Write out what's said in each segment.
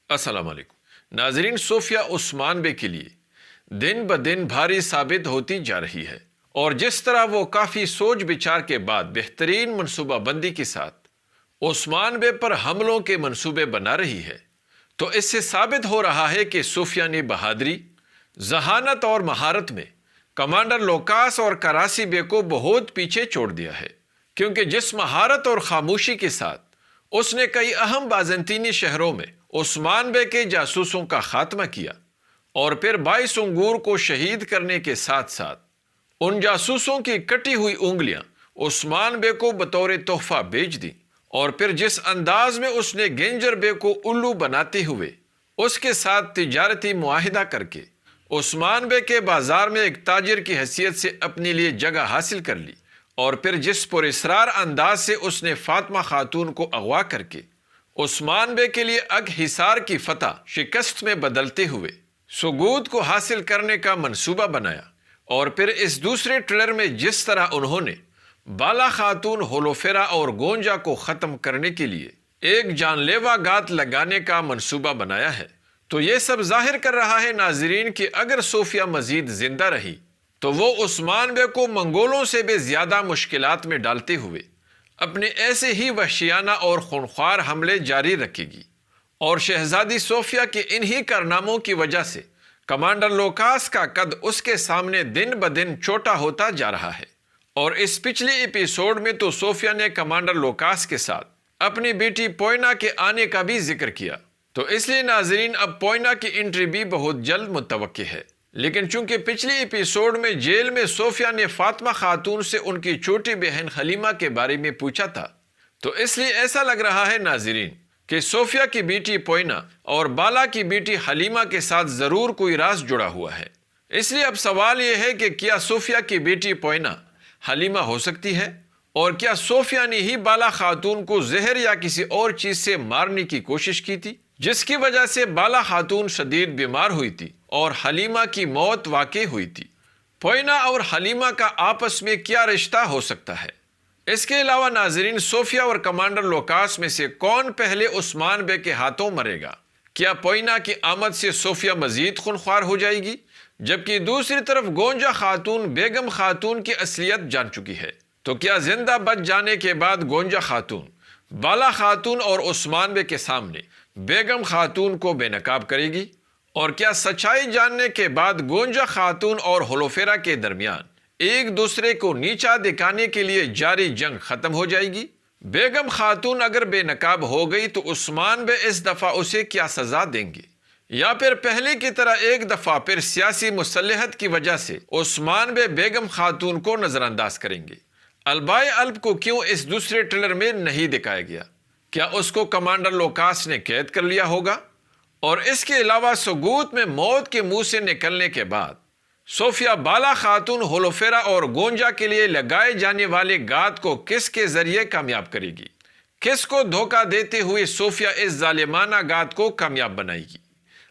السلام علیکم ناظرین، صوفیہ عثمان بے کے لیے دن بدن بھاری ثابت ہوتی جا رہی ہے، اور جس طرح وہ کافی سوچ بچار کے بعد بہترین منصوبہ بندی کے ساتھ عثمان بے پر حملوں کے منصوبے بنا رہی ہے، تو اس سے ثابت ہو رہا ہے کہ صوفیہ نے بہادری، ذہانت اور مہارت میں کمانڈر لوکاس اور کراسی بے کو بہت پیچھے چھوڑ دیا ہے، کیونکہ جس مہارت اور خاموشی کے ساتھ اس نے کئی اہم بازنطینی شہروں میں عثمان بے کے جاسوسوں کا خاتمہ کیا اور پھر 22 انگور کو شہید کرنے کے ساتھ ساتھ ان جاسوسوں کی کٹی ہوئی انگلیاں عثمان بے کو بطور تحفہ بیچ دی، اور پھر جس انداز میں اس نے گنجر بے کو الو بناتے ہوئے اس کے ساتھ تجارتی معاہدہ کر کے عثمان بے کے بازار میں ایک تاجر کی حیثیت سے اپنے لیے جگہ حاصل کر لی، اور پھر جس پر اسرار انداز سے اس نے فاطمہ خاتون کو اغوا کر کے عثمان بے کے لیے اگ حصار کی فتح شکست میں بدلتے ہوئے سگوت کو حاصل کرنے کا منصوبہ بنایا، اور پھر اس دوسرے ٹریلر میں جس طرح انہوں نے بالا خاتون، ہولوفیرا اور گونجا کو ختم کرنے کے لیے ایک جان لیوا گات لگانے کا منصوبہ بنایا ہے، تو یہ سب ظاہر کر رہا ہے ناظرین کہ اگر صوفیہ مزید زندہ رہی تو وہ عثمان بے کو منگولوں سے بھی زیادہ مشکلات میں ڈالتے ہوئے اپنے ایسے ہی وحشیانہ اور خونخوار حملے جاری رکھے گی، اور شہزادی صوفیہ کے انہی کارناموں کی وجہ سے کمانڈر لوکاس کا قد اس کے سامنے دن بدن چھوٹا ہوتا جا رہا ہے۔ اور اس پچھلی ایپیسوڈ میں تو صوفیہ نے کمانڈر لوکاس کے ساتھ اپنی بیٹی پوئنا کے آنے کا بھی ذکر کیا، تو اس لیے ناظرین اب پوئنا کی انٹری بھی بہت جلد متوقع ہے، لیکن چونکہ پچھلی ایپیسوڈ میں جیل میں صوفیہ نے فاطمہ خاتون سے ان کی چھوٹی بہن حلیمہ کے بارے میں پوچھا تھا، تو اس لیے ایسا لگ رہا ہے ناظرین کہ صوفیہ کی بیٹی پوئنا اور بالا کی بیٹی حلیمہ کے ساتھ ضرور کوئی راز جڑا ہوا ہے۔ اس لیے اب سوال یہ ہے کہ کیا صوفیہ کی بیٹی پوئنا حلیمہ ہو سکتی ہے، اور کیا صوفیہ نے ہی بالا خاتون کو زہر یا کسی اور چیز سے مارنے کی کوشش کی تھی، جس کی وجہ سے بالا خاتون شدید بیمار ہوئی تھی اور حلیمہ کی موت واقع ہوئی تھی؟ پوئنا اور حلیمہ کا آپس میں کیا رشتہ ہو سکتا ہے؟ اس کے علاوہ ناظرین، صوفیہ اور کمانڈر لوکاس میں سے کون پہلے عثمان بے کے ہاتھوں مرے گا؟ کیا پوئنا کی آمد سے صوفیہ مزید خونخوار ہو جائے گی، جبکہ دوسری طرف گونجا خاتون بیگم خاتون کی اصلیت جان چکی ہے؟ تو کیا زندہ بچ جانے کے بعد گونجا خاتون بالا خاتون اور عثمان بے کے سامنے بیگم خاتون کو بے نقاب کرے گی؟ اور کیا سچائی جاننے کے بعد گونجا خاتون اور ہولوفیرا کے درمیان ایک دوسرے کو نیچا دکھانے کے لیے جاری جنگ ختم ہو جائے گی؟ بیگم خاتون اگر بے نقاب ہو گئی تو عثمان بے اس دفعہ اسے کیا سزا دیں گے، یا پھر پہلے کی طرح ایک دفعہ پھر سیاسی مصلحت کی وجہ سے عثمان بے بیگم خاتون کو نظر انداز کریں گے؟ البائے الب کو کیوں اس دوسرے ٹریلر میں نہیں دکھایا گیا؟ کیا اس کو کمانڈر لوکاس نے قید کر لیا ہوگا؟ اور اس کے علاوہ سگوت میں موت کے منہ سے نکلنے کے بعد صوفیہ بالا خاتون، ہولوفیرا اور گونجا کے لیے لگائے جانے والے گات کو کس کے ذریعے کامیاب کرے گی؟ کس کو دھوکہ دیتے ہوئے صوفیہ اس ظالمانہ گات کو کامیاب بنائے گی؟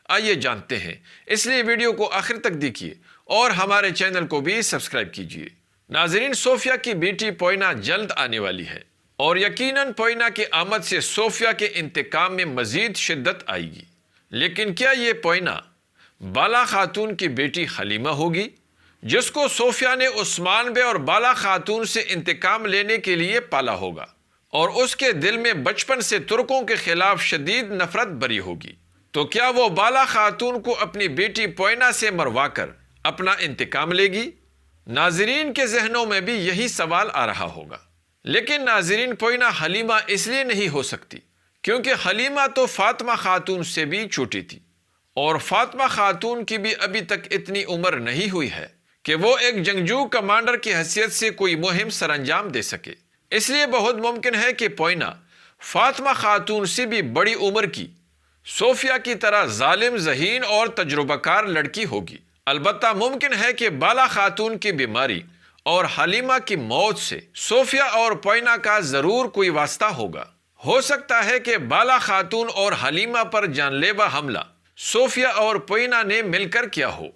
آئیے جانتے ہیں، اس لیے ویڈیو کو آخر تک دیکھیے اور ہمارے چینل کو بھی سبسکرائب کیجیے۔ ناظرین، صوفیہ کی بیٹی پوئنا جلد آنے والی ہے، اور یقیناً پوئنا کی آمد سے صوفیہ کے انتقام میں مزید شدت آئے گی، لیکن کیا یہ پوئنا بالا خاتون کی بیٹی حلیمہ ہوگی، جس کو صوفیہ نے عثمان بے اور بالا خاتون سے انتقام لینے کے لیے پالا ہوگا، اور اس کے دل میں بچپن سے ترکوں کے خلاف شدید نفرت بری ہوگی؟ تو کیا وہ بالا خاتون کو اپنی بیٹی پوئنا سے مروا کر اپنا انتقام لے گی؟ ناظرین کے ذہنوں میں بھی یہی سوال آ رہا ہوگا، لیکن ناظرین، پوئنا حلیمہ اس لیے نہیں ہو سکتی کیونکہ حلیمہ تو فاطمہ خاتون سے بھی چھوٹی تھی، اور فاطمہ خاتون کی بھی ابھی تک اتنی عمر نہیں ہوئی ہے کہ وہ ایک جنگجو کمانڈر کی حیثیت سے کوئی مہم سر انجام دے سکے۔ اس لیے بہت ممکن ہے کہ پوئنا فاطمہ خاتون سے بھی بڑی عمر کی صوفیہ کی طرح ظالم، ذہین اور تجربہ کار لڑکی ہوگی۔ البتہ ممکن ہے کہ بالا خاتون کی بیماری اور حلیمہ کی موت سے صوفیہ اور پوئنا کا ضرور کوئی واسطہ ہوگا۔ ہو سکتا ہے کہ بالا خاتون اور حلیمہ پر جان لیوا حملہ صوفیہ اور پوئنا نے مل کر کیا ہو۔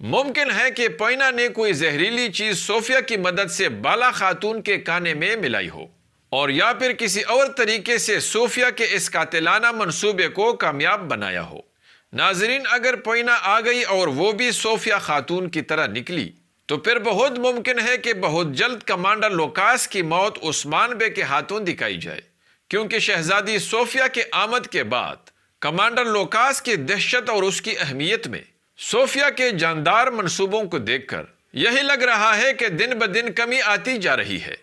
ممکن ہے کہ پوئنا نے کوئی زہریلی چیز صوفیہ کی مدد سے بالا خاتون کے کانے میں ملائی ہو، اور یا پھر کسی اور طریقے سے صوفیہ کے اس قاتلانہ منصوبے کو کامیاب بنایا ہو۔ ناظرین، اگر پوئینہ آ گئی اور وہ بھی صوفیہ خاتون کی طرح نکلی تو پھر بہت ممکن ہے کہ بہت جلد کمانڈر لوکاس کی موت عثمان بے کے ہاتھوں دکھائی جائے، کیونکہ شہزادی صوفیہ کے آمد کے بعد کمانڈر لوکاس کی دہشت اور اس کی اہمیت میں صوفیہ کے جاندار منصوبوں کو دیکھ کر یہی لگ رہا ہے کہ دن بدن کمی آتی جا رہی ہے۔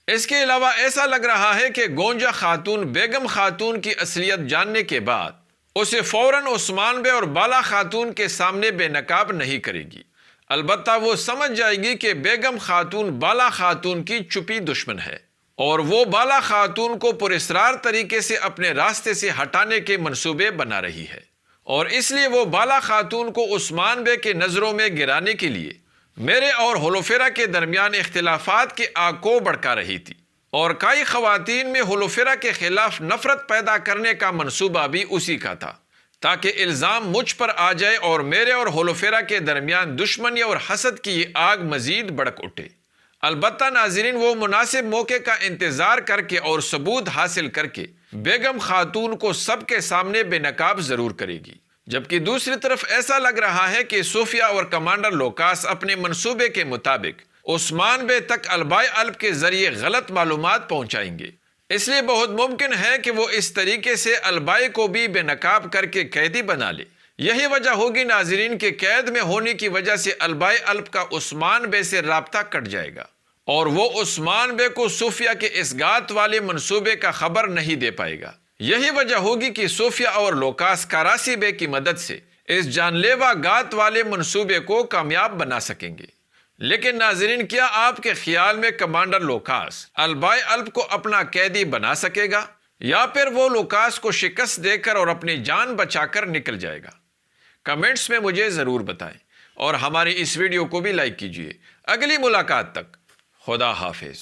اس کے علاوہ ایسا لگ رہا ہے کہ گونجا خاتون بیگم خاتون کی اصلیت جاننے کے بعد اسے فوراً عثمان بے اور بالا خاتون کے سامنے بے نقاب نہیں کرے گی، البتہ وہ سمجھ جائے گی کہ بیگم خاتون بالا خاتون کی چھپی دشمن ہے اور وہ بالا خاتون کو پراسرار طریقے سے اپنے راستے سے ہٹانے کے منصوبے بنا رہی ہے، اور اس لیے وہ بالا خاتون کو عثمان بے کے نظروں میں گرانے کے لیے میرے اور ہولوفیرا کے درمیان اختلافات کی آگ کو بھڑکا رہی تھی، اور کئی خواتین میں ہولوفیرا کے خلاف نفرت پیدا کرنے کا منصوبہ بھی اسی کا تھا، تاکہ الزام مجھ پر آ جائے اور میرے اور ہولوفیرا کے درمیان دشمنی اور حسد کی یہ آگ مزید بھڑک اٹھے۔ البتہ ناظرین، وہ مناسب موقع کا انتظار کر کے اور ثبوت حاصل کر کے بیگم خاتون کو سب کے سامنے بے نقاب ضرور کرے گی، جبکہ دوسری طرف ایسا لگ رہا ہے کہ صوفیہ اور کمانڈر لوکاس اپنے منصوبے کے مطابق عثمان بے تک البائے الب کے ذریعے غلط معلومات پہنچائیں گے، اس لیے بہت ممکن ہے کہ وہ اس طریقے سے البائے کو بھی بے نقاب کر کے قیدی بنا لے۔ یہی وجہ ہوگی ناظرین کہ قید میں ہونے کی وجہ سے البائے الب کا عثمان بے سے رابطہ کٹ جائے گا اور وہ عثمان بے کو صوفیہ کے اس گات والے منصوبے کا خبر نہیں دے پائے گا۔ یہی وجہ ہوگی کہ صوفیہ اور لوکاس کراسی بے کی مدد سے اس جان لیوا گات والے منصوبے کو کامیاب بنا سکیں گے۔ لیکن ناظرین، کیا آپ کے خیال میں کمانڈر لوکاس البائے الب کو اپنا قیدی بنا سکے گا، یا پھر وہ لوکاس کو شکست دے کر اور اپنی جان بچا کر نکل جائے گا؟ کمنٹس میں مجھے ضرور بتائیں اور ہماری اس ویڈیو کو بھی لائک کیجیے۔ اگلی ملاقات تک خدا حافظ۔